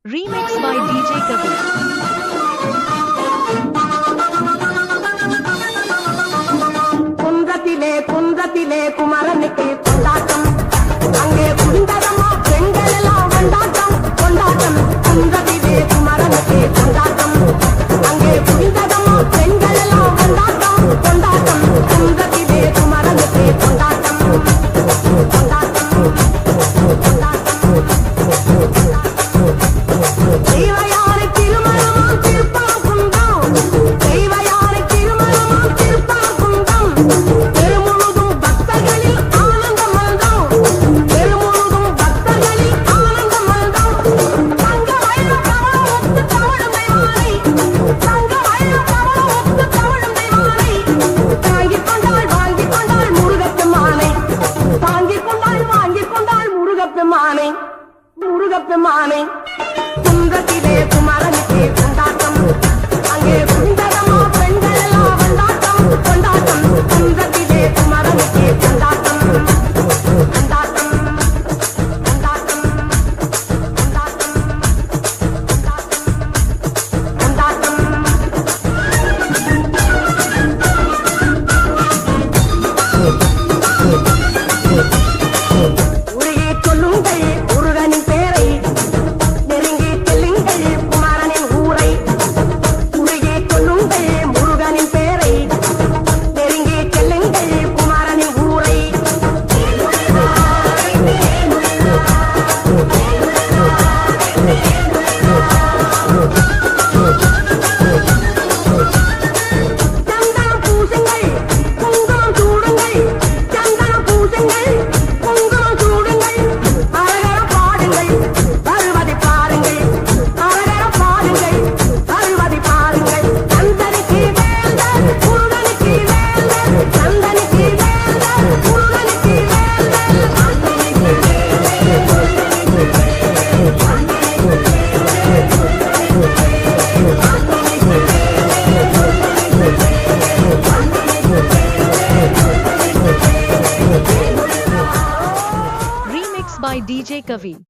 Remix by DJ Kavi. குன்றத்திலே குமரனுக்கு கொண்டாட்டம் அங்கே குண்டரமா பெண்கள் எல்லாம் கொண்டாட்டம் கொண்டாட்டம் குன்றத்திலே குமரனுக்கு கொண்டாட்டம் அங்கே குண்டரமா பெண்கள் எல்லாம் கொண்டாட்டம் கொண்டாட்டம் குன்றத்திலே குமரனுக்கு கொண்டாட்டம் கொண்டாட்டம் தெய்வயானை திருமணமாம் திருப்பாகுண்டம் தெய்வயானை திருமணமாம் திருப்பாகுண்டம் பெருமுழுதும் பக்தர்களில் ஆனந்தம் மல்தம் பெருமுழுதும் பக்தர்களில் ஆனந்தம் மல்தம் தங்க வயல கவளம் ஒத்து தவழும் தெய்வானை தங்க வயல கவளம் ஒத்து தவழும் தெய்வானை தாங்கிக் கொண்டாள் முருகப்பெருமானை தாங்கிக் கொண்டாள் முருகப்பெருமானை முருகப்பெருமானை குன்றத்திலே குமரனுக்கு கொண்டாட்டம் அங்கே குண்டரமா பெண்கள் எல்லாம் கொண்டாட்டம் கொண்டாட்டம் குன்றத்திலே குமரனுக்கு கொண்டாட்டம் கொண்டாட்டம் கொண்டாட்டம் கொண்டாட்டம் உரையே சொல்லுங்கள் முருகனின் பேரை நெருங்கி செல்லுங்கள் குமரனின் ஊரை உரையே சொல்லுங்கள் முருகனின் பேரை நெருங்கி செல்லுங்கள் குமரனின் ஊரை சந்தனம் பூசுங்கள் குங்குமம் சூடுங்கள் சந்தனம் பூசுங்கள் குங்குமம் சூடுங்கள் அரகர பாடுங்கள் வருவதை பாருங்கள் அரகர பாடுங்கள் வருவதை பாருங்கள் சந்தனுக்கு வேந்தர் முருகனுக்கு வேந்தர் சந்தனுக்கு வேந்தர் முருகனுக்கு Remix by DJ Kavi.